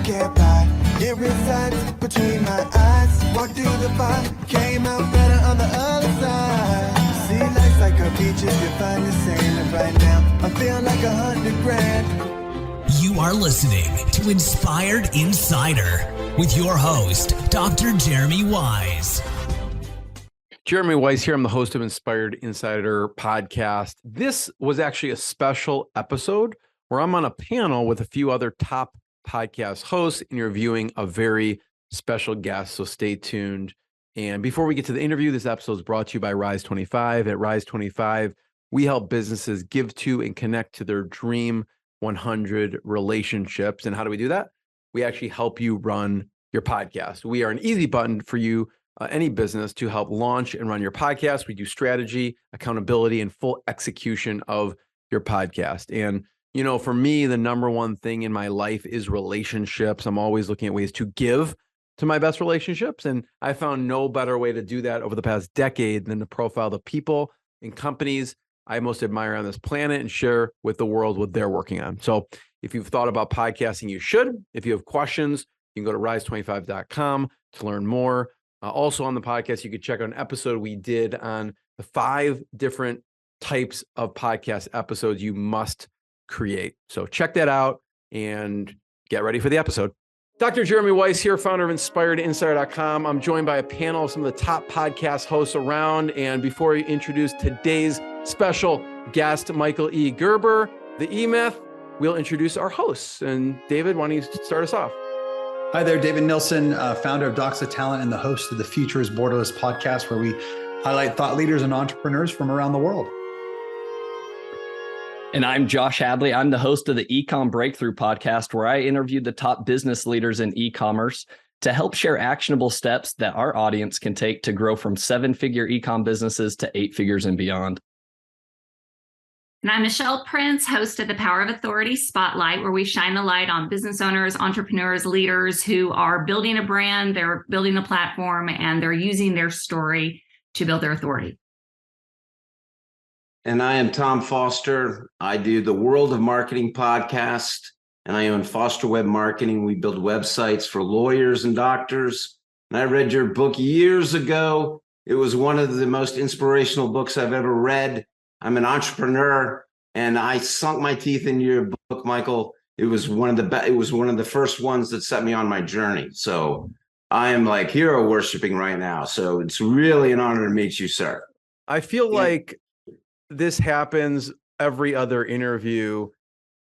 get by. It resides between my eyes. Walked through the fire, came out better on the other side. See, life's like a beach if you find the sand. And right now, I feel like 100 grand. You are listening to Inspired Insider with your host, Dr. Jeremy Wise. Jeremy Wise here. I'm the host of Inspired Insider podcast. This was actually a special episode where I'm on a panel with a few other top podcast hosts interviewing a very special guest. So stay tuned. And before we get to the interview, this episode is brought to you by Rise 25. At Rise 25, we help businesses give to and connect to their dream 100 relationships. And how do we do that? We actually help you run your podcast. We are an easy button for you, any business, to help launch and run your podcast. We do strategy, accountability, and full execution of your podcast. And you know, for me, the number one thing in my life is relationships. I'm always looking at ways to give to my best relationships. And I found no better way to do that over the past decade than to profile the people and companies I most admire on this planet and share with the world what they're working on. So if you've thought about podcasting, you should. If you have questions, you can go to rise25.com to learn more. Also on the podcast, you could check out an episode we did on the 5 different types of podcast episodes you must create. So check that out and get ready for the episode. Dr. Jeremy Wise here, founder of InspiredInsider.com. I'm joined by a panel of some of the top podcast hosts around. And before I introduce today's special guest, Michael E. Gerber, the E-Myth, we'll introduce our hosts. And David, why don't you start us off? Hi there, David Nilsson, founder of Doxa Talent and the host of the Future is Borderless podcast, where we highlight thought leaders and entrepreneurs from around the world. And I'm Josh Hadley. I'm the host of the Ecom Breakthrough podcast, where I interviewed the top business leaders in e-commerce to help share actionable steps that our audience can take to grow from 7-figure ecom businesses to 8 figures and beyond. And I'm Michelle Prince, host of the Power of Authority Spotlight, where we shine the light on business owners, entrepreneurs, leaders who are building a brand, they're building a platform, and they're using their story to build their authority. And I am Tom Foster. I do the World of Marketing podcast, and I own Foster Web Marketing. We build websites for lawyers and doctors. And I read your book years ago. It was one of the most inspirational books I've ever read. I'm an entrepreneur, and I sunk my teeth into your book, Michael. It was one of the first ones that set me on my journey. So I am like hero worshiping right now. So it's really an honor to meet you, sir. I feel like this happens every other interview,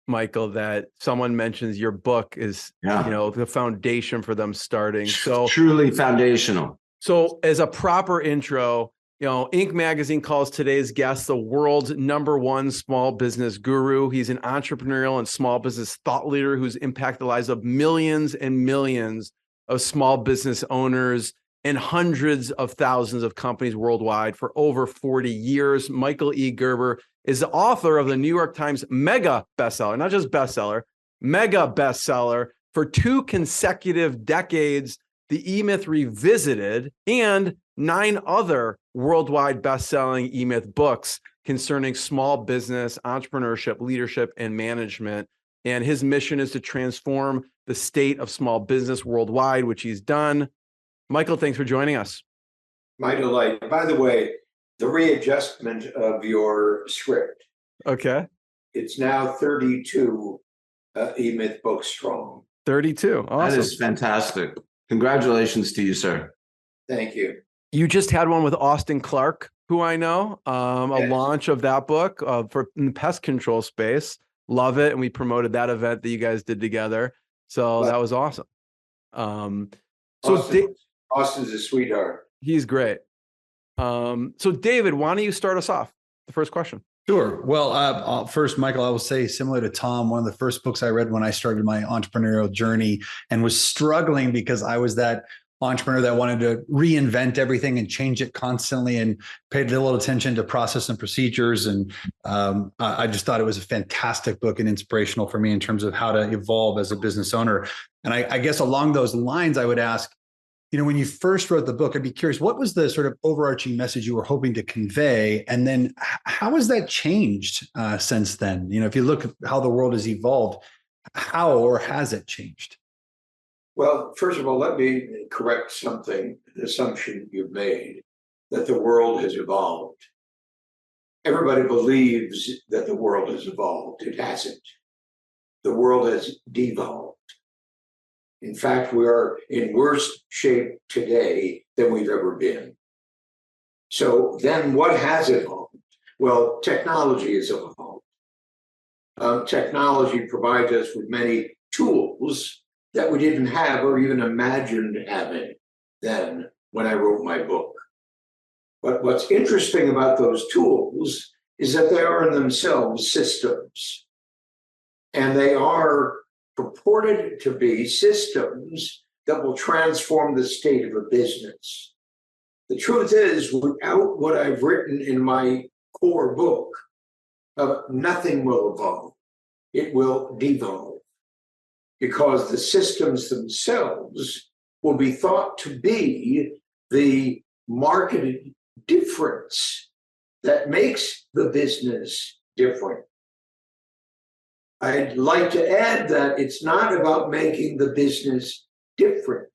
Michael, that someone mentions your book is, the foundation for them starting. So truly foundational. So as a proper intro, Inc. magazine calls today's guest the world's #1 small business guru. He's an entrepreneurial and small business thought leader who's impacted the lives of millions and millions of small business owners and hundreds of thousands of companies worldwide for over 40 years. Michael E. Gerber is the author of the New York Times mega bestseller, not just bestseller, mega bestseller for 2 consecutive decades, The E-Myth Revisited, and 9 other worldwide best-selling E-Myth books concerning small business, entrepreneurship, leadership, and management. And his mission is to transform the state of small business worldwide, which he's done. Michael, thanks for joining us. My delight. By the way, the readjustment of your script. Okay. It's now 32 E-Myth books strong. 32. Awesome. That is fantastic. Congratulations to you, sir. Thank you. You just had one with Austin Clark, who I know, a launch of that book for in the pest control space. Love it. And we promoted that event that you guys did together. So that was awesome. Austin's a sweetheart. He's great. So David, why don't you start us off? The first question. Sure. Well, first, Michael, I will say, similar to Tom, one of the first books I read when I started my entrepreneurial journey and was struggling because I was that entrepreneur that wanted to reinvent everything and change it constantly and paid a little attention to process and procedures. And I just thought it was a fantastic book and inspirational for me in terms of how to evolve as a business owner. And I guess along those lines, I would ask, when you first wrote the book, I'd be curious, what was the sort of overarching message you were hoping to convey? And then how has that changed since then? If you look at how the world has evolved, how or has it changed? Well, first of all, let me correct something, an assumption you've made, that the world has evolved. Everybody believes that the world has evolved. It hasn't. The world has devolved. In fact, we are in worse shape today than we've ever been. So then what has evolved? Well, technology has evolved. Technology provides us with many tools that we didn't have or even imagined having then when I wrote my book. But what's interesting about those tools is that they are in themselves systems. And they are purported to be systems that will transform the state of a business. The truth is, without what I've written in my core book, nothing will evolve. It will devolve because the systems themselves will be thought to be the marketed difference that makes the business different. I'd like to add that it's not about making the business different.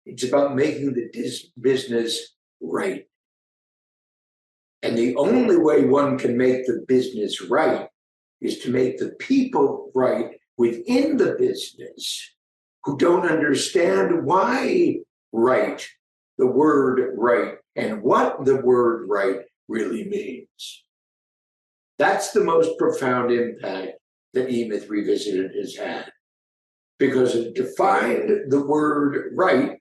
It's about making the business right. And the only way one can make the business right is to make the people right within the business who don't understand why right, the word right, and what the word right really means. That's the most profound impact that E-Myth Revisited has had, because it defined the word right,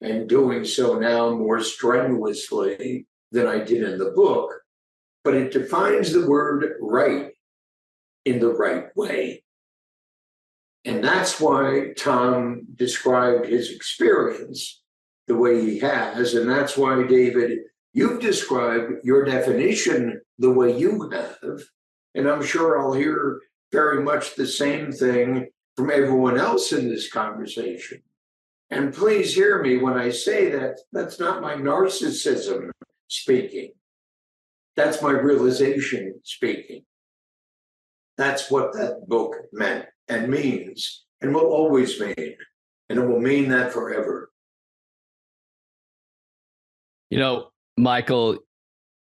and doing so now more strenuously than I did in the book, but it defines the word right in the right way. And that's why Tom described his experience the way he has, and that's why, David, you've described your definition the way you have, and I'm sure I'll hear very much the same thing from everyone else in this conversation. And please hear me when I say that that's not my narcissism speaking. That's my realization speaking. That's what that book meant and means and will always mean. And it will mean that forever. You know, Michael,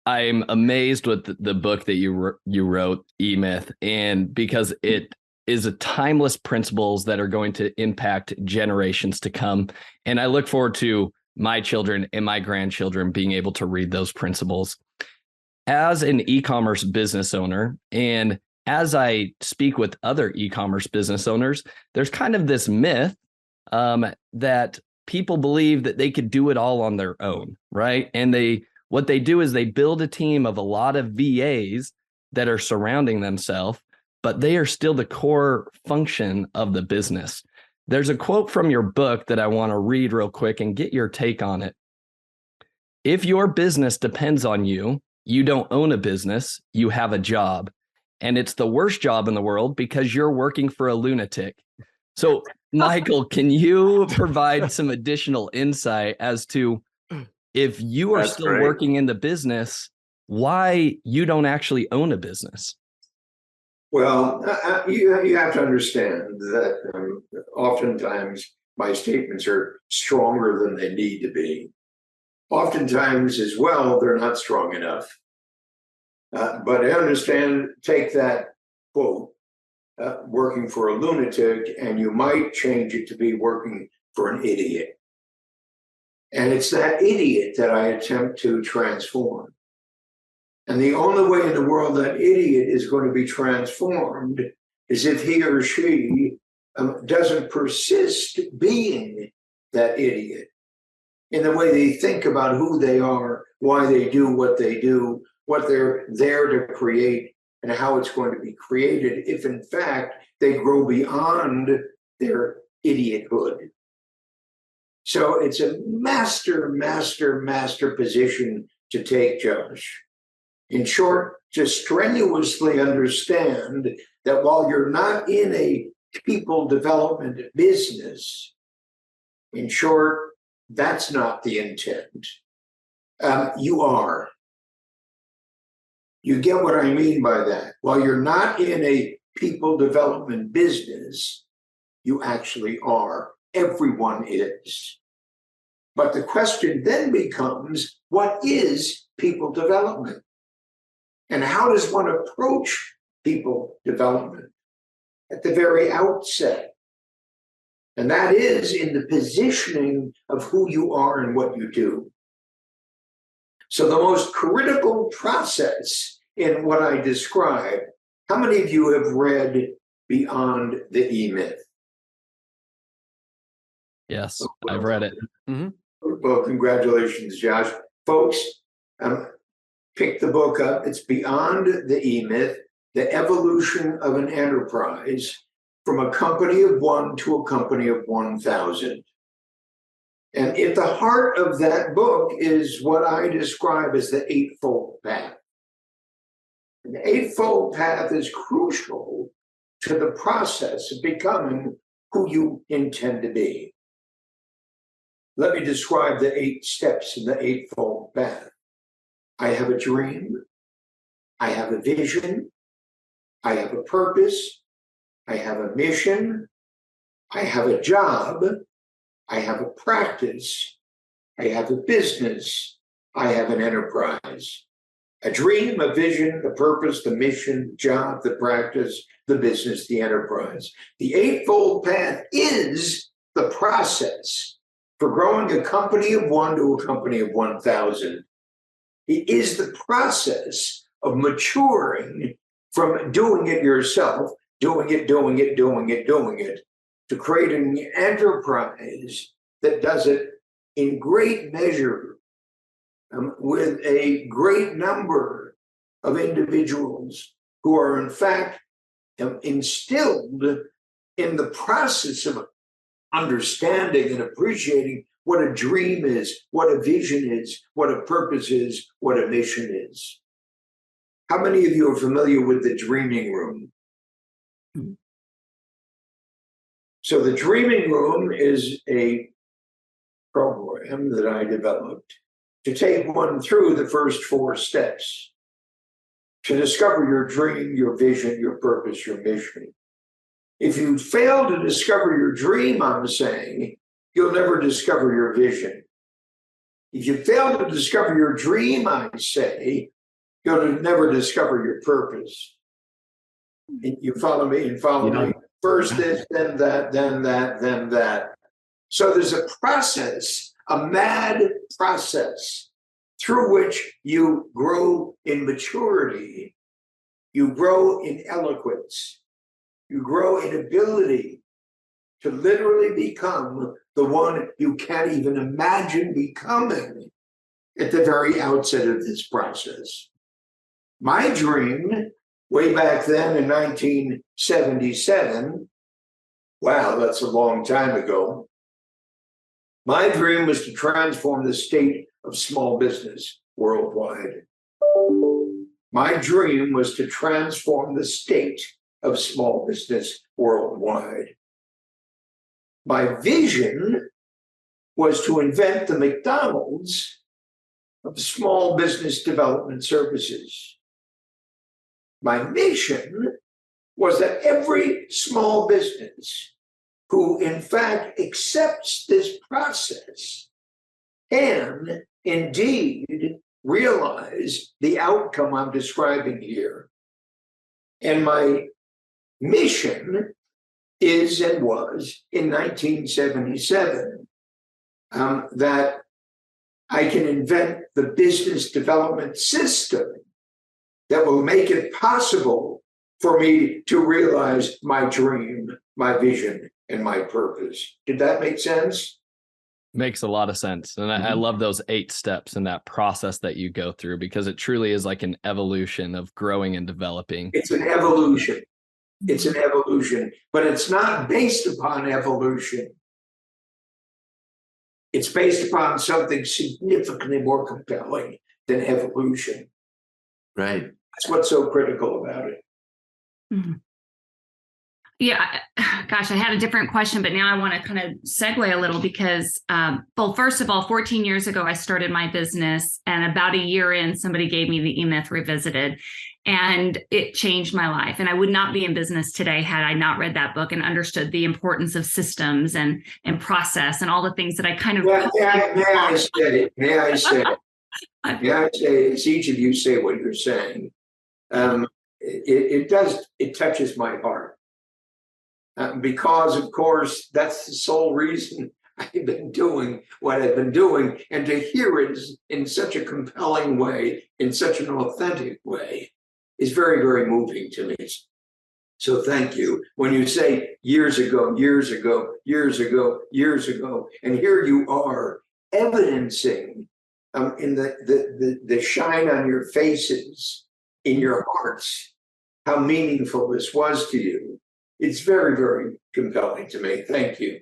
I'm amazed with the book that you wrote, E-Myth, and because it is a timeless principles that are going to impact generations to come. And I look forward to my children and my grandchildren being able to read those principles. As an e-commerce business owner, and as I speak with other e-commerce business owners, there's kind of this myth that people believe that they could do it all on their own, right? And what they do is they build a team of a lot of VAs that are surrounding themselves, but they are still the core function of the business. There's a quote from your book that I want to read real quick and get your take on it. If your business depends on you, you don't own a business, you have a job. And it's the worst job in the world because you're working for a lunatic. So, Michael, can you provide some additional insight as to if you are still working in the business, why you don't actually own a business? Well, you have to understand that oftentimes my statements are stronger than they need to be. Oftentimes as well, they're not strong enough. But I understand, take that quote, working for a lunatic, and you might change it to be working for an idiot. And it's that idiot that I attempt to transform. And the only way in the world that idiot is going to be transformed is if he or she doesn't persist being that idiot in the way they think about who they are, why they do, what they're there to create, and how it's going to be created if, in fact, they grow beyond their idiothood. So it's a master position to take, Josh. In short, just strenuously understand that while you're not in a people development business, in short, that's not the intent. You are. You get what I mean by that. While you're not in a people development business, you actually are. Everyone is. But the question then becomes, what is people development? And how does one approach people development at the very outset? And that is in the positioning of who you are and what you do. So the most critical process in what I describe, how many of you have read Beyond the E-Myth? Yes, I've read it. Mm-hmm. Well, congratulations, Josh. Folks, pick the book up. It's Beyond the E-Myth, The Evolution of an Enterprise from a Company of One to a Company of 1,000. And at the heart of that book is what I describe as the Eightfold Path. And the Eightfold Path is crucial to the process of becoming who you intend to be. Let me describe the 8 steps in the Eightfold Path. I have a dream. I have a vision. I have a purpose. I have a mission. I have a job. I have a practice. I have a business. I have an enterprise. A dream, a vision, the purpose, the mission, the job, the practice, the business, the enterprise. The Eightfold Path is the process for growing a company of one to a company of 1,000. It is the process of maturing from doing it yourself, doing it, to create an enterprise that does it in great measure with a great number of individuals who are in fact instilled in the process of understanding and appreciating what a dream is, what a vision is, what a purpose is, what a mission is. How many of you are familiar with the dreaming room? So the dreaming room is a program that I developed to take one through the first 4 steps to discover your dream, your vision, your purpose, your mission. If you fail to discover your dream, I'm saying, you'll never discover your vision. If you fail to discover your dream, I say, you'll never discover your purpose. You follow me? And follow me. First this, then that, then that, then that. So there's a process, a mad process, through which you grow in maturity, you grow in eloquence, you grow in ability to literally become the one you can't even imagine becoming at the very outset of this process. My dream, way back then in 1977, wow, that's a long time ago. My dream was to transform the state of small business worldwide. My dream was to transform the state of small business worldwide. My vision was to invent the McDonald's of small business development services. My mission was that every small business who in fact accepts this process can indeed realize the outcome I'm describing here. And my mission is and was in 1977 that I can invent the business development system that will make it possible for me to realize my dream, my vision, and my purpose. Did that make sense? Makes a lot of sense. And I love those 8 steps and that process that you go through, because it truly is like an evolution of growing and developing. It's an evolution. It's an evolution, but it's not based upon evolution. It's based upon something significantly more compelling than evolution. Right. That's what's so critical about it. Mm-hmm. Yeah, gosh, I had a different question, but now I want to kind of segue a little because, well, first of all, 14 years ago, I started my business, and about a year in, somebody gave me the E-Myth Revisited. And it changed my life. And I would not be in business today had I not read that book and understood the importance of systems and process and all the things that I kind of. May I say, as each of you say what you're saying, it touches my heart. Because, of course, that's the sole reason I've been doing what I've been doing. And to hear it in such a compelling way, in such an authentic way, is very, very moving to me. So thank you. When you say years ago, and here you are evidencing in the shine on your faces, in your hearts, how meaningful this was to you. It's very, very compelling to me. Thank you.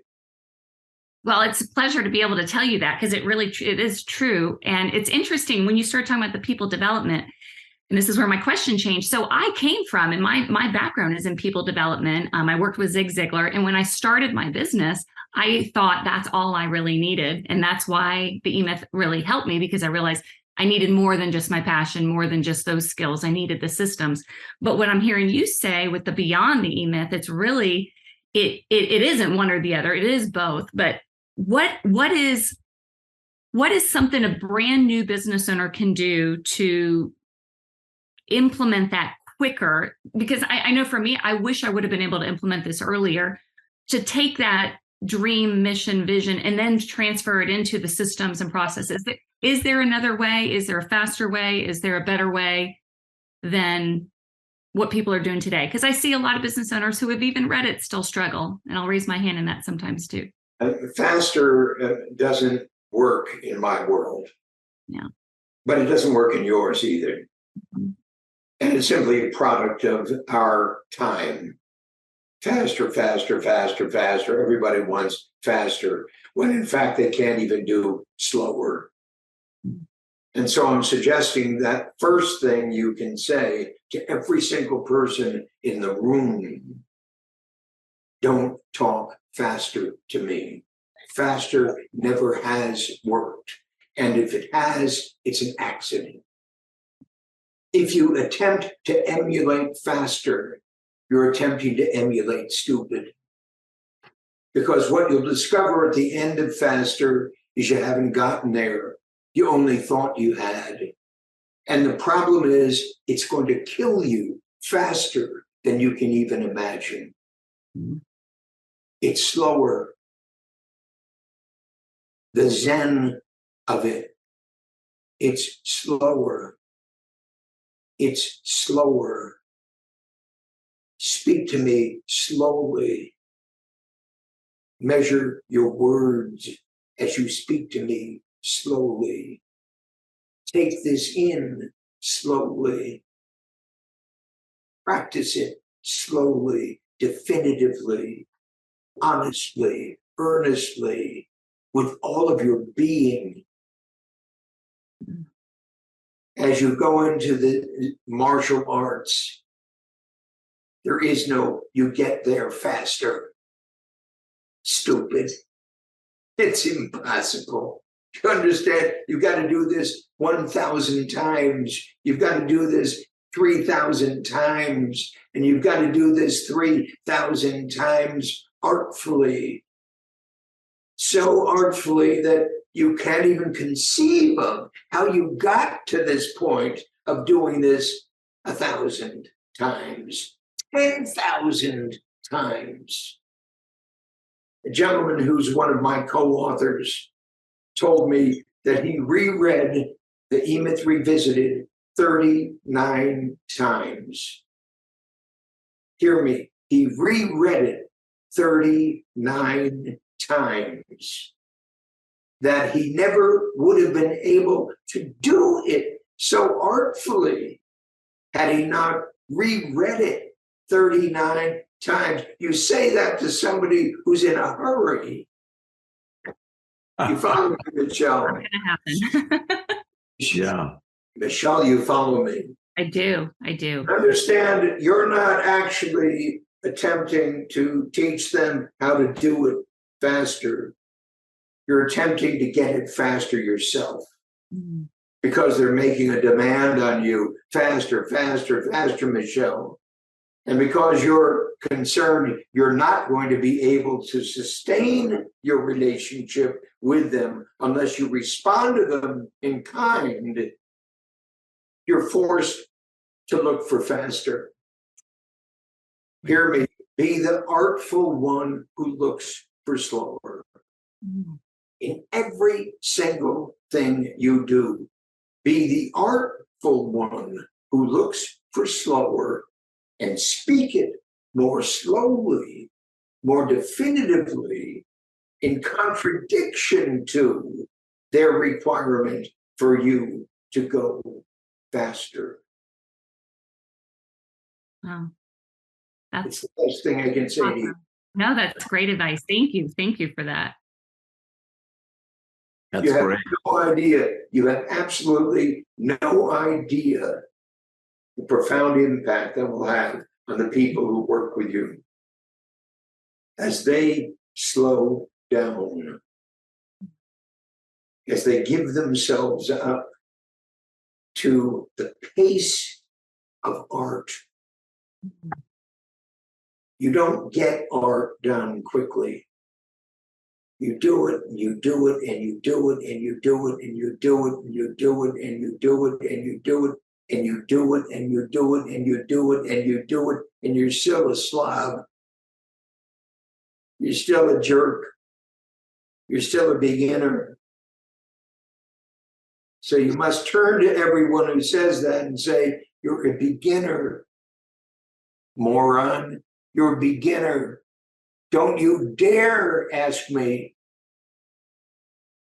Well, it's a pleasure to be able to tell you that, because it is true. And it's interesting when you start talking about the people development, and this is where my question changed. So I came from, and my background is in people development. I worked with Zig Ziglar. And when I started my business, I thought that's all I really needed. And that's why the E-Myth really helped me, because I realized I needed more than just my passion, more than just those skills. I needed the systems. But what I'm hearing you say with the beyond the E-Myth, it's really, it isn't one or the other. It is both. But what is something a brand new business owner can do to implement that quicker? Because I know for me, I wish I would have been able to implement this earlier, to take that dream, mission, vision, and then transfer it into the systems and processes. Is there another way? Is there a faster way? Is there a better way than what people are doing today? Because I see a lot of business owners who have even read it still struggle. And I'll raise my hand in that sometimes too. Faster doesn't work in my world. Yeah. But it doesn't work in yours either. Mm-hmm. And it's simply a product of our time. Faster. Everybody wants faster, when in fact they can't even do slower. And so I'm suggesting that first thing you can say to every single person in the room: don't talk faster to me. Faster never has worked. And if it has, it's an accident. If you attempt to emulate faster, you're attempting to emulate stupid. Because what you'll discover at the end of faster is you haven't gotten there. You only thought you had. And the problem is, it's going to kill you faster than you can even imagine. It's slower. The zen of it, it's slower. It's slower. Speak to me slowly. Measure your words as you speak to me slowly. Take this in slowly. Practice it slowly, definitively, honestly, earnestly, with all of your being. As you go into the martial arts, there is no you get there faster. Stupid. It's impossible. You understand? You've got to do this 1,000 times. You've got to do this 3,000 times. And you've got to do this 3,000 times artfully. So artfully that you can't even conceive of how you got to this point of doing this 1,000 times, 10,000 times. A gentleman who's one of my co-authors told me that he reread the E-Myth Revisited 39 times. Hear me, he reread it 39 times. That he never would have been able to do it so artfully had he not reread it 39 times. You say that to somebody who's in a hurry. You follow me, Michelle? It's going to happen. Yeah. Michelle, you follow me? I do. Understand, you're not actually attempting to teach them how to do it faster. You're attempting to get it faster yourself. Mm-hmm. because they're making a demand on you faster, faster, faster, Michelle. And because you're concerned you're not going to be able to sustain your relationship with them unless you respond to them in kind, you're forced to look for faster. Hear me, be the artful one who looks for slower. In every single thing you do, be the artful one who looks for slower and speak it more slowly, more definitively, in contradiction to their requirement for you to go faster. Wow. It's the best thing I can say to you. No, that's great advice. Thank you. Thank you for that. That's You have great. no idea. You have absolutely no idea the profound impact that will have on the people who work with you as they slow down, as they give themselves up to the pace of art. You don't get art done quickly. You do it, and you do it, and you do it, and you do it, and you do it, and you do it, and you do it, and you do it, and you do it, and you do it, and you do it, and you do it, and you're still a slob. You're still a jerk. You're still a beginner. So you must turn to everyone who says that and say, you're a beginner, moron. You're a beginner. Don't you dare ask me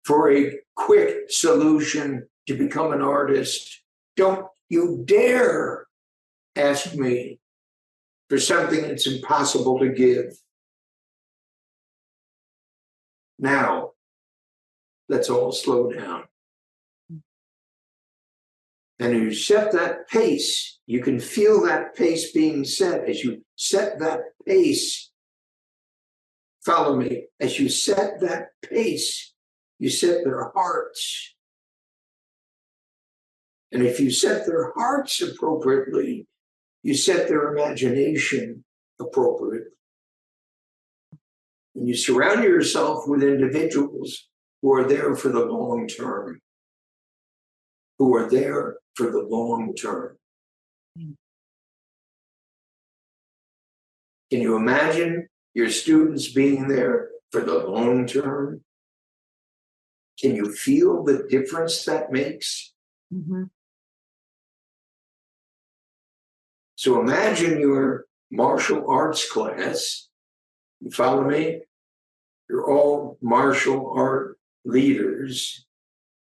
for a quick solution to become an artist. Don't you dare ask me for something that's impossible to give. Now, let's all slow down. And as you set that pace, you can feel that pace being set. As you set that pace, follow me, as you set that pace, you set their hearts. And if you set their hearts appropriately, you set their imagination appropriately. And you surround yourself with individuals who are there for the long term. Who are there for the long term. Can you imagine your students being there for the long term? Can you feel the difference that makes? Mm-hmm. So imagine your martial arts class. You follow me? You're all martial art leaders,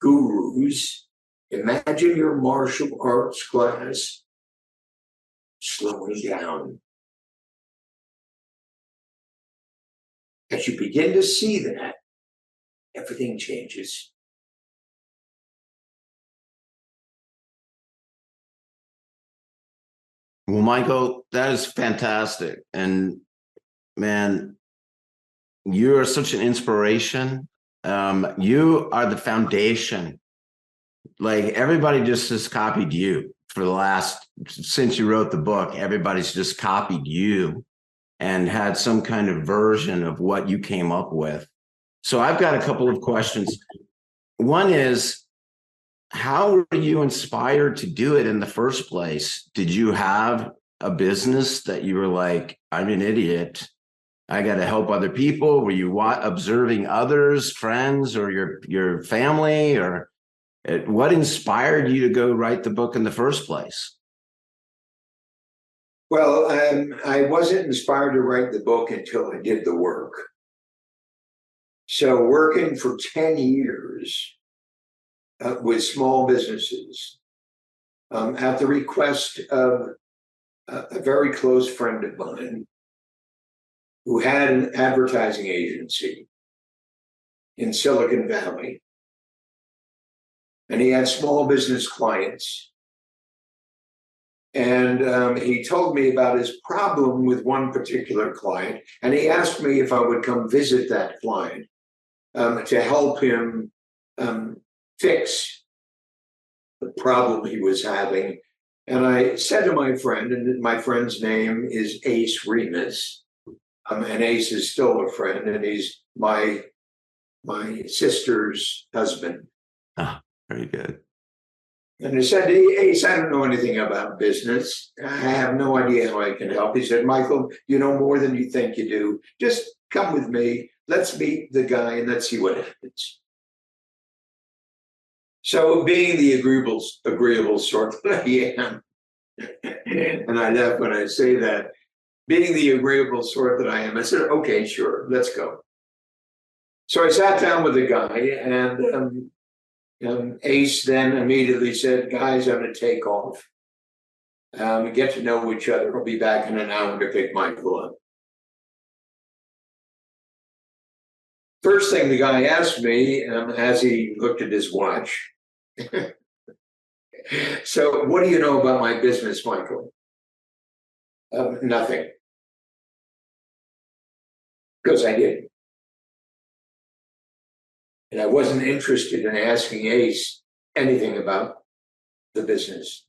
gurus. Imagine your martial arts class slowing down. As you begin to see that, everything changes. Well, Michael, that is fantastic. And man, you are such an inspiration. You are the foundation. Like everybody just has copied you for the since you wrote the book, everybody's just copied you and had some kind of version of what you came up with. So I've got a couple of questions. One is, how were you inspired to do it in the first place? Did you have a business that you were like, I'm an idiot, I got to help other people? Were you observing others, friends, or your family? Or what inspired you to go write the book in the first place? Well, I wasn't inspired to write the book until I did the work. So working for 10 years with small businesses at the request of a very close friend of mine who had an advertising agency in Silicon Valley. And he had small business clients. And he told me about his problem with one particular client. And he asked me if I would come visit that client to help him fix the problem he was having. And I said to my friend, and my friend's name is Ace Remus, and Ace is still a friend, and he's my sister's husband. Ah, very good. And I said, Ace, I don't know anything about business. I have no idea how I can help. He said, Michael, you know more than you think you do. Just come with me. Let's meet the guy and let's see what happens. So being the agreeable sort that I am, and I laugh when I say that, being the agreeable sort that I am, I said, okay, sure, let's go. So I sat down with the guy, and Ace then immediately said, guys, I'm going to take off. Get to know each other. I'll be back in an hour to pick Michael up. First thing the guy asked me, as he looked at his watch, so what do you know about my business, Michael? Nothing. Because I didn't. And I wasn't interested in asking Ace anything about the business.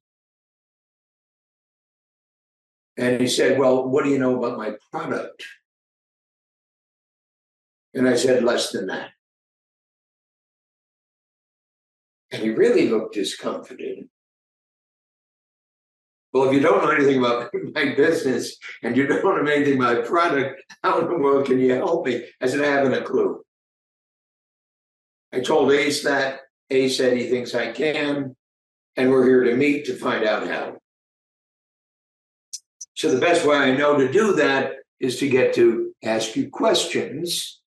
And he said, well, what do you know about my product? And I said, less than that. And he really looked discomfited. Well, if you don't know anything about my business and you don't know anything about my product, how in the world can you help me? I said, I haven't a clue. I told Ace that. Ace said he thinks I can, and we're here to meet to find out how. So the best way I know to do that is to get to ask you questions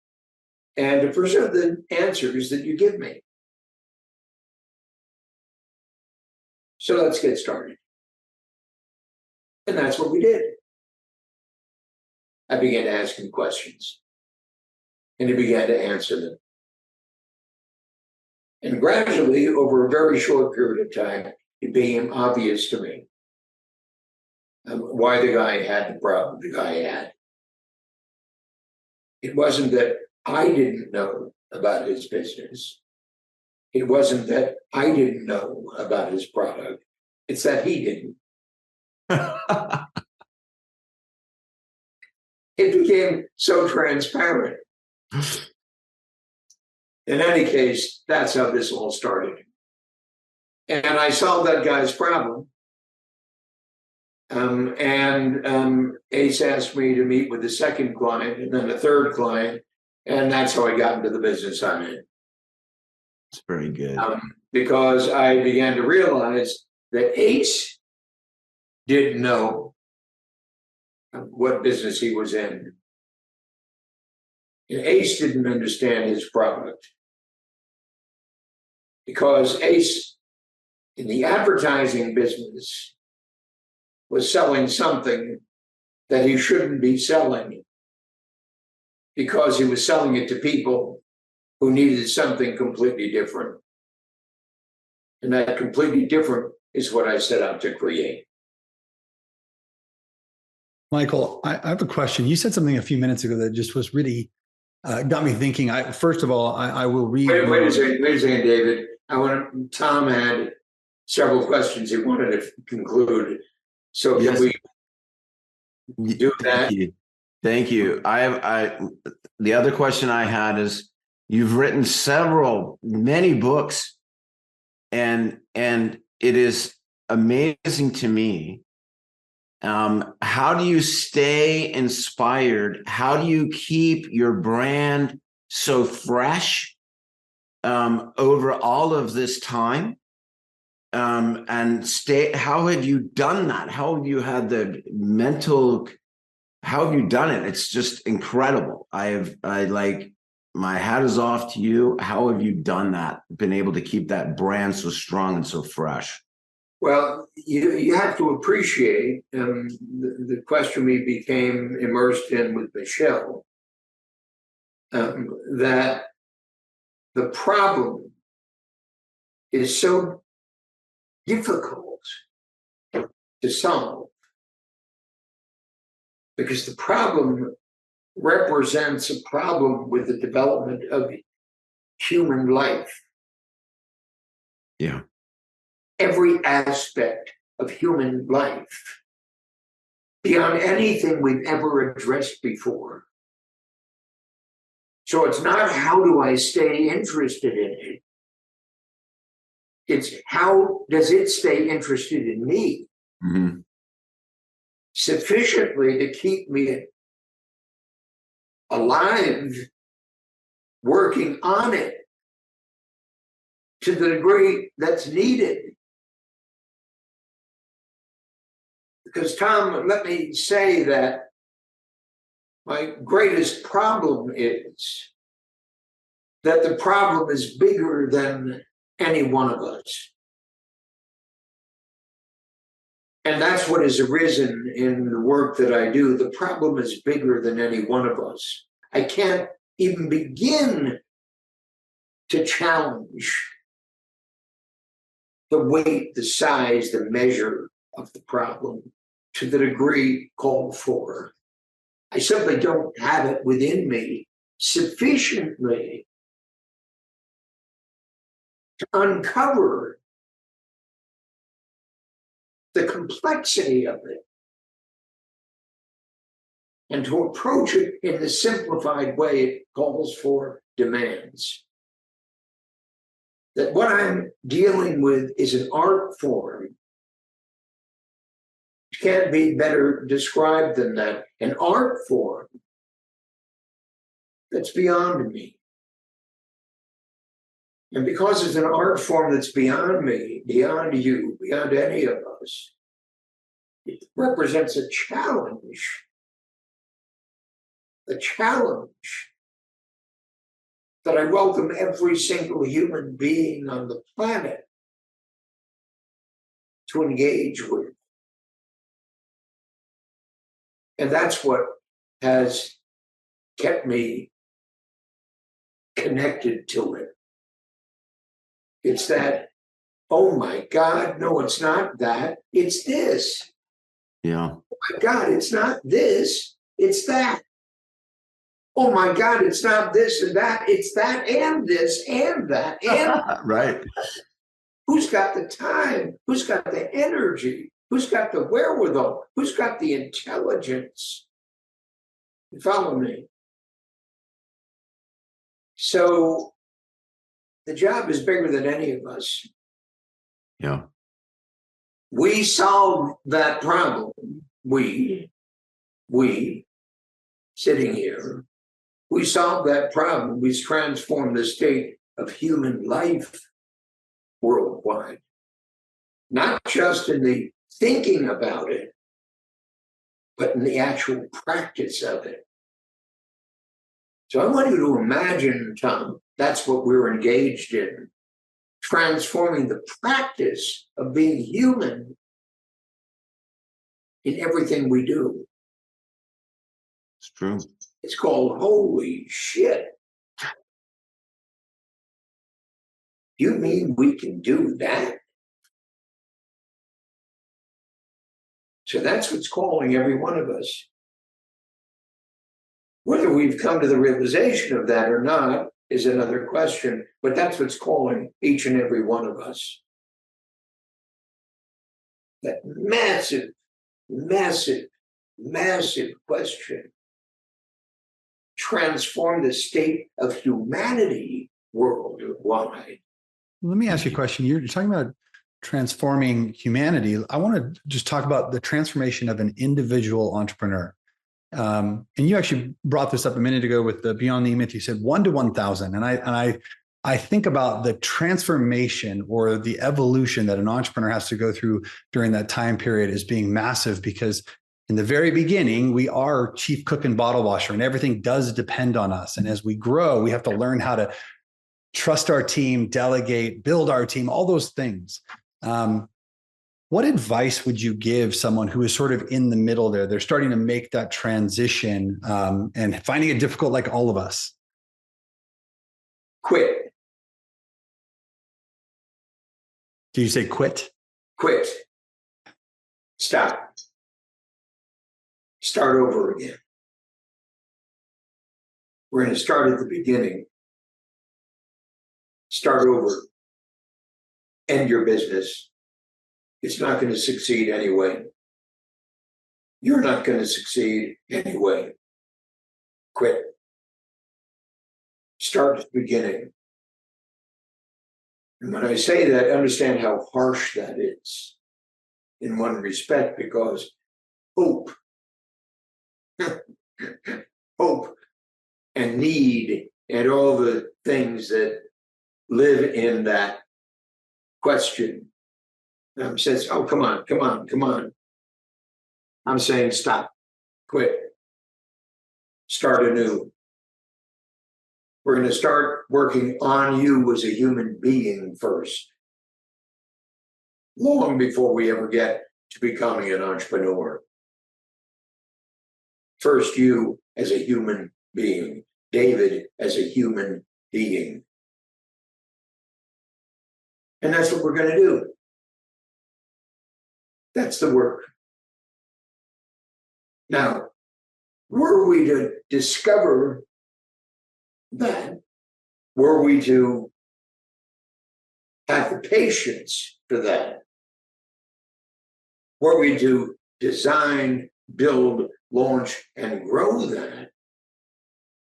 and to preserve the answers that you give me. So let's get started. And that's what we did. I began to ask him questions, and he began to answer them. And gradually, over a very short period of time, it became obvious to me why the guy had the problem the guy had. It wasn't that I didn't know about his business. It wasn't that I didn't know about his product. It's that he didn't. It became so transparent. In any case, that's how this all started. And I solved that guy's problem. Ace asked me to meet with the second client and then the third client. And that's how I got into the business I'm in. It's very good. Because I began to realize that Ace didn't know what business he was in. And Ace didn't understand his product. Because Ace, in the advertising business, was selling something that he shouldn't be selling because he was selling it to people who needed something completely different. And that completely different is what I set out to create. Michael, I have a question. You said something a few minutes ago that just was really got me thinking. First of all, I will read. Wait a second, David. Tom had several questions he wanted to conclude. So can we do that? Thank you. The other question I had is, you've written many books, and it is amazing to me. How do you stay inspired? How do you keep your brand so fresh over all of this time? How have you done that? How have you had the mental, how have you done it? It's just incredible. My hat is off to you. How have you done that? Been able to keep that brand so strong and so fresh? Well, you have to appreciate the question we became immersed in with Michelle, that the problem is so difficult to solve because the problem represents a problem with the development of human life. Yeah. every aspect of human life beyond anything we've ever addressed before. So it's not how do I stay interested in it? It's how does it stay interested in me sufficiently to keep me alive, working on it to the degree that's needed. Because, Tom, let me say that my greatest problem is that the problem is bigger than any one of us. And that's what has arisen in the work that I do. The problem is bigger than any one of us. I can't even begin to challenge the weight, the size, the measure of the problem to the degree called for. I simply don't have it within me sufficiently to uncover the complexity of it and to approach it in the simplified way it calls for, demands. That what I'm dealing with is an art form. It can't be better described than that. An art form that's beyond me. And because it's an art form that's beyond me, beyond you, beyond any of us, it represents a challenge. A challenge that I welcome every single human being on the planet to engage with. And that's what has kept me connected to it. It's that, oh my God, no, it's not that, it's this. Yeah. Oh my God, it's not this, it's that. Oh my God, it's not this and that, it's that and this and that and Right. Who's got the time? Who's got the energy? Who's got the wherewithal? Who's got the intelligence? You follow me? So the job is bigger than any of us. Yeah. We solve that problem. We sitting here, we solve that problem. We transform the state of human life worldwide. Not just in the thinking about it, but in the actual practice of it. So I want you to imagine, Tom, that's what we're engaged in. Transforming the practice of being human in everything we do. It's true. It's called holy shit. You mean we can do that? So that's what's calling every one of us. Whether we've come to the realization of that or not is another question, but that's what's calling each and every one of us. That massive, massive, massive question. Transform the state of humanity worldwide. Let me ask you a question. You're talking about transforming humanity. I want to just talk about the transformation of an individual entrepreneur. And you actually brought this up a minute ago with the Beyond the Myth. You said 1 to 1,000. And I think about the transformation or the evolution that an entrepreneur has to go through during that time period as being massive, because in the very beginning, we are chief cook and bottle washer, and everything does depend on us. And as we grow, we have to learn how to trust our team, delegate, build our team, all those things. What advice would you give someone who is sort of in the middle there? They're starting to make that transition and finding it difficult like all of us. Quit. Do you say quit? Quit. Stop. Start over again. We're going to start at the beginning. Start over. End your business. it's not going to succeed anyway. You're not going to succeed anyway. Quit. Start at the beginning. And when I say that, understand how harsh that is in one respect, because hope, hope and need and all the things that live in that question says, oh, come on, come on, come on. I'm saying stop, quit, start anew. We're going to start working on you as a human being first, long before we ever get to becoming an entrepreneur. First, you as a human being, David as a human being. And that's what we're going to do. That's the work. Now, were we to discover that, were we to have the patience for that, were we to design, build, launch, and grow that,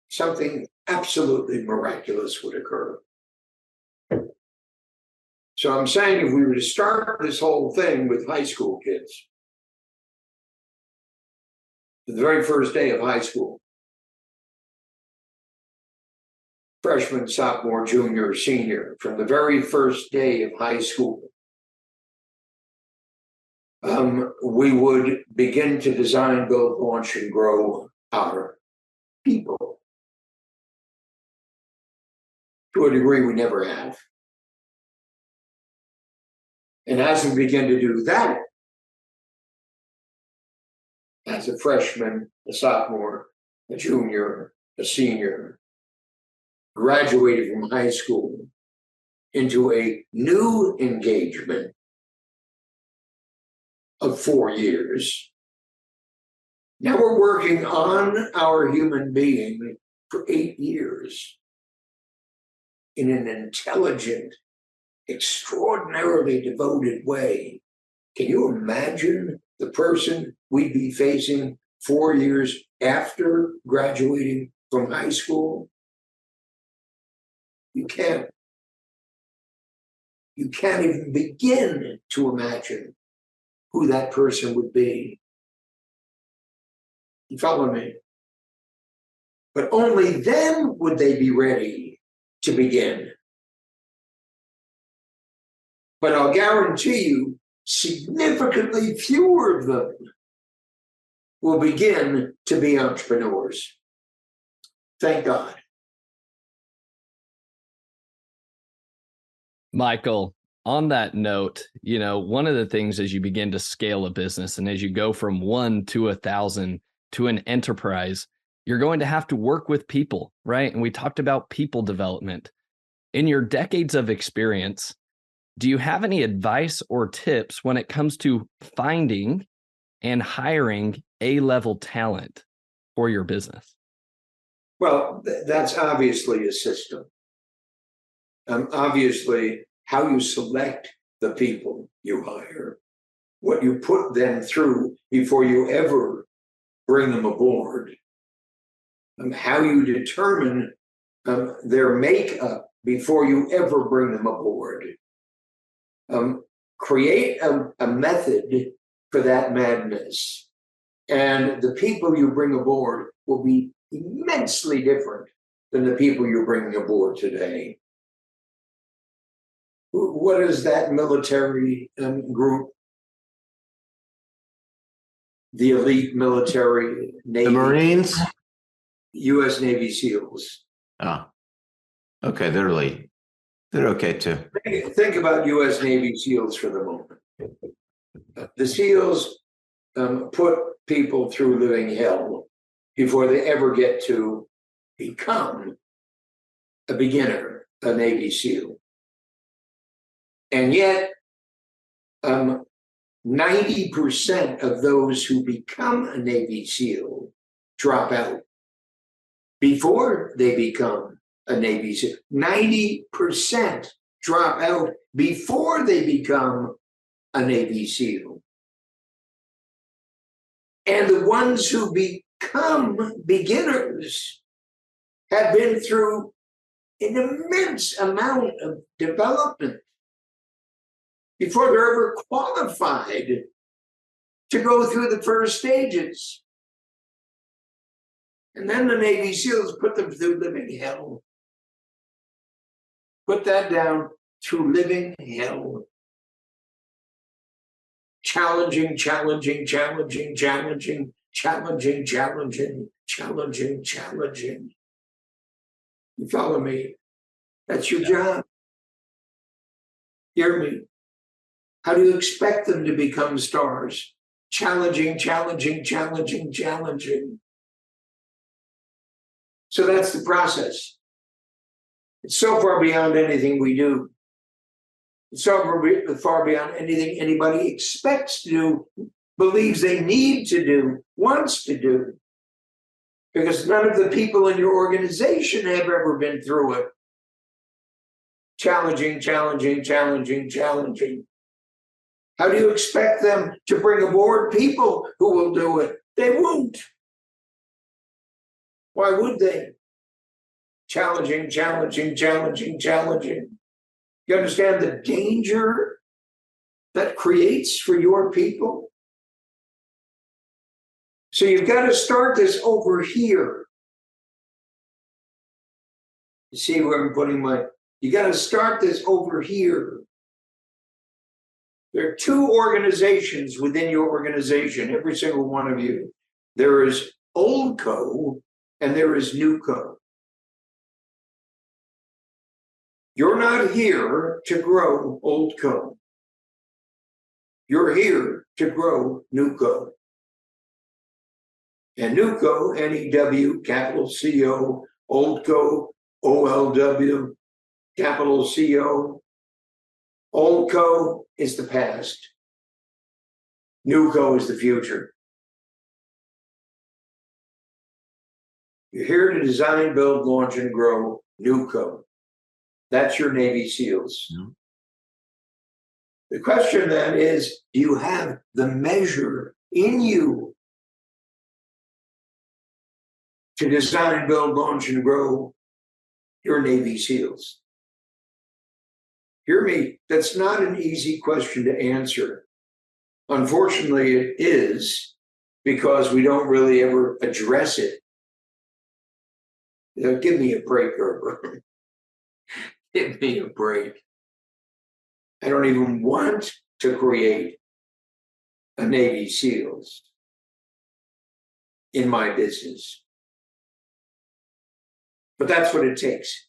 something absolutely miraculous would occur. So I'm saying if we were to start this whole thing with high school kids, the very first day of high school, freshman, sophomore, junior, senior, from the very first day of high school, we would begin to design, build, launch, and grow our people to a degree we never have. And as we begin to do that, as a freshman, a sophomore, a junior, a senior, graduated from high school into a new engagement of 4 years. Now we're working on our human being for 8 years in an intelligent, extraordinarily devoted way. Can you imagine the person we'd be facing 4 years after graduating from high school? You can't even begin to imagine who that person would be. You follow me? But only then would they be ready to begin. But I'll guarantee you, significantly fewer of them will begin to be entrepreneurs. Thank God. Michael, on that note, one of the things as you begin to scale a business and as you go from 1 to 1,000 to an enterprise, you're going to have to work with people, right? And we talked about people development. In your decades of experience, do you have any advice or tips when it comes to finding and hiring A-level talent for your business? Well, that's obviously a system. Obviously, how you select the people you hire, what you put them through before you ever bring them aboard, how you determine their makeup before you ever bring them aboard. Create a method for that madness. And the people you bring aboard will be immensely different than the people you're bringing aboard today. What is that military group? The elite military Navy. The Marines? U.S. Navy SEALs. Oh, okay. They're elite. They're okay too. Think about U.S. Navy SEALs for the moment. The SEALs put people through living hell before they ever get to become a beginner, a Navy SEAL. And yet, 90% of those who become a Navy SEAL drop out before they become a Navy SEAL. 90% drop out before they become a Navy SEAL. And the ones who become beginners have been through an immense amount of development before they're ever qualified to go through the first stages. And then the Navy SEALs put them through living hell. Put that down, through living hell. Challenging, challenging, challenging, challenging, challenging, challenging, challenging, challenging. You follow me? That's your job. Hear me. How do you expect them to become stars? Challenging, challenging, challenging, challenging. So that's the process. It's so far beyond anything we do. It's so far beyond anything anybody expects to do, believes they need to do, wants to do. Because none of the people in your organization have ever been through it. Challenging, challenging, challenging, challenging. How do you expect them to bring aboard people who will do it? They won't. Why would they? Challenging, challenging, challenging, challenging. You understand the danger that creates for your people? So you've got to start this over here. You see where I'm putting you got to start this over here. There are two organizations within your organization, every single one of you. There is Old Co. and there is New Co. You're not here to grow Old Co. You're here to grow New Co. And New Co, N-E-W, capital C-O, Old Co, O-L-W, capital C-O. Old Co is the past. New Co is the future. You're here to design, build, launch, and grow New Co. That's your Navy SEALs. Yeah. The question then is, do you have the measure in you to design, build, launch, and grow your Navy SEALs? Hear me, that's not an easy question to answer. Unfortunately, it is, because we don't really ever address it. You know, give me a break, Gerber. Give me a break. I don't even want to create a Navy SEALs in my business. But that's what it takes.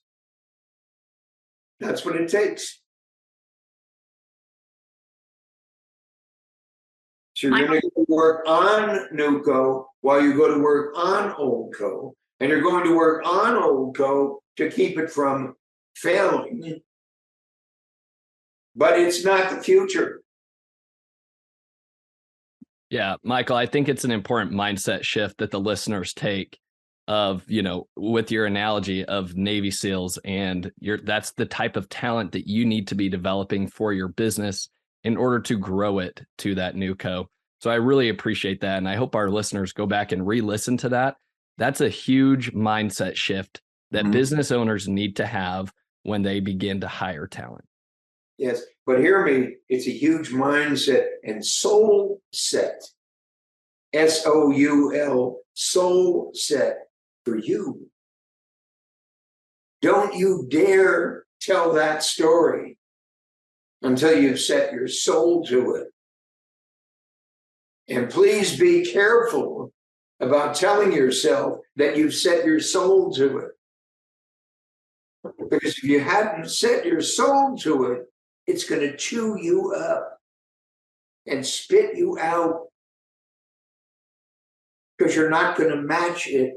That's what it takes. So you're going to work on New Co while you go to work on Old Co. And you're going to work on Old Co to keep it from failing. But it's not the future. Yeah, Michael, I think it's an important mindset shift that the listeners take of, you know, with your analogy of Navy SEALs, and that's the type of talent that you need to be developing for your business in order to grow it to that New Co. So I really appreciate that. And I hope our listeners go back and re-listen to that. That's a huge mindset shift that business owners need to have when they begin to hire talent. Yes, but hear me, it's a huge mindset and soul set. S-O-U-L, soul set for you. Don't you dare tell that story until you've set your soul to it. And please be careful about telling yourself that you've set your soul to it. Because if you hadn't set your soul to it, it's going to chew you up and spit you out, because you're not going to match it.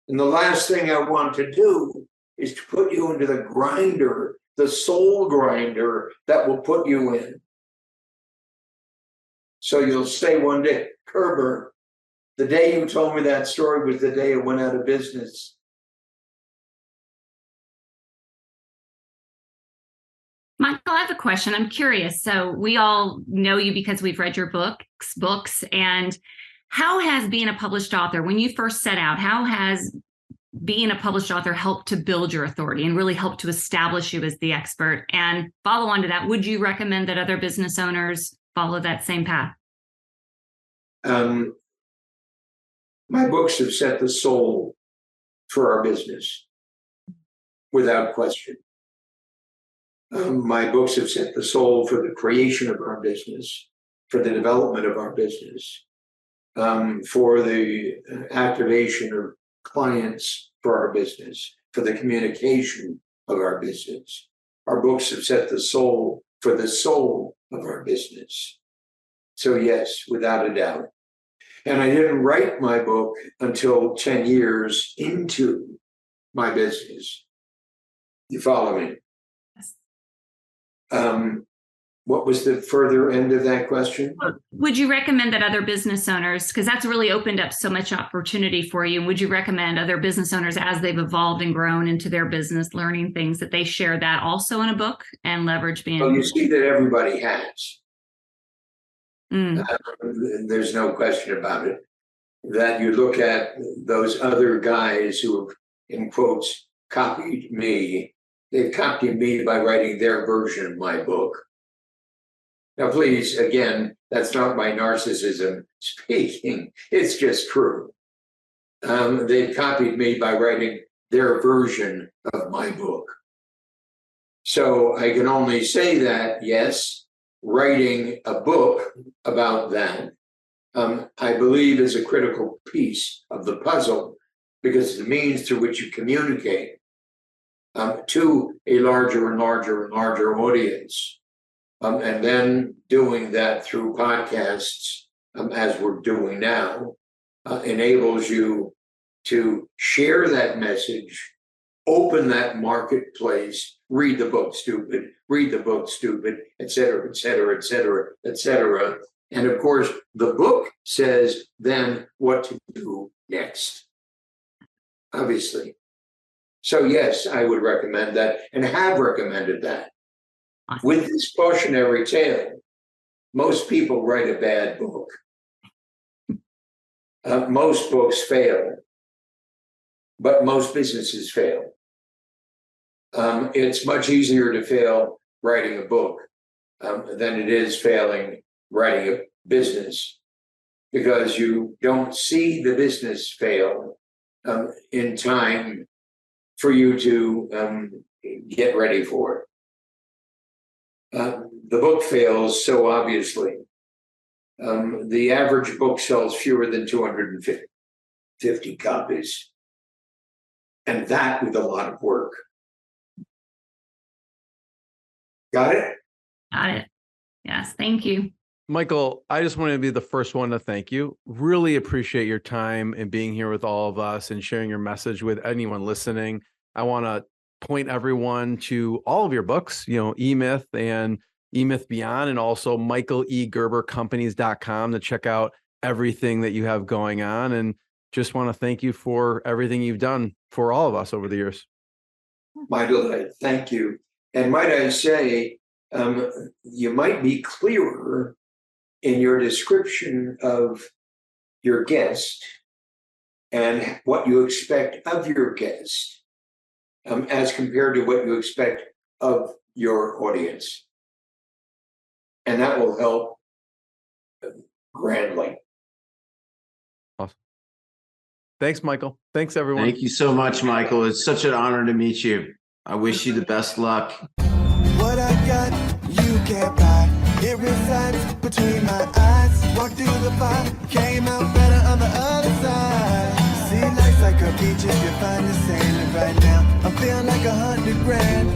And the last thing I want to do is to put you into the grinder, the soul grinder that will put you in. So you'll say one day, Gerber, the day you told me that story was the day it went out of business. Michael, I have a question. I'm curious. So we all know you because we've read your books. And how has being a published author, when you first set out, how has being a published author helped to build your authority and really helped to establish you as the expert? And follow on to that, would you recommend that other business owners follow that same path? My books have set the soul for our business, without question. My books have set the soul for the creation of our business, for the development of our business, for the activation of clients for our business, for the communication of our business. Our books have set the soul for the soul of our business. So yes, without a doubt. And I didn't write my book until 10 years into my business. You follow me? Yes. What was the further end of that question? Would you recommend that other business owners, because that's really opened up so much opportunity for you, would you recommend other business owners, as they've evolved and grown into their business, learning things, that they share that also in a book and leverage being? Well, you see that everybody has. There's no question about it. That you look at those other guys who have, in quotes, copied me. They've copied me by writing their version of my book. Now, please, again, that's not my narcissism speaking. It's just true. They've copied me by writing their version of my book. So I can only say that, yes, writing a book about that, I believe, is a critical piece of the puzzle, because the means through which you communicate to a larger and larger and larger audience, and then doing that through podcasts, as we're doing now, enables you to share that message, open that marketplace, read the book, stupid, et cetera, et cetera, et cetera, et cetera. And of course, the book says then what to do next, obviously. So yes, I would recommend that, and have recommended that. With this cautionary tale, most people write a bad book. Most books fail, but most businesses fail. It's much easier to fail writing a book than it is failing writing a business, because you don't see the business fail in time for you to get ready for it. The book fails so obviously. The average book sells fewer than 250 copies, and that with a lot of work. Got it? Got it. Yes, thank you. Michael, I just want to be the first one to thank you. Really appreciate your time and being here with all of us and sharing your message with anyone listening. I want to point everyone to all of your books, eMyth and eMyth Beyond, and also michaelegerbercompanies.com to check out everything that you have going on. And just want to thank you for everything you've done for all of us over the years. My delight. Thank you. And might I say, you might be clearer in your description of your guest and what you expect of your guest, as compared to what you expect of your audience. And that will help grandly. Awesome. Thanks, Michael. Thanks, everyone. Thank you so much, Michael. It's such an honor to meet you. I wish you the best luck. What I got, you can't buy. It resides between my eyes. Walked through the fire, came out better on the other side. See, life's like a beach if you find the sailing right now. I'm feeling like $100 grand.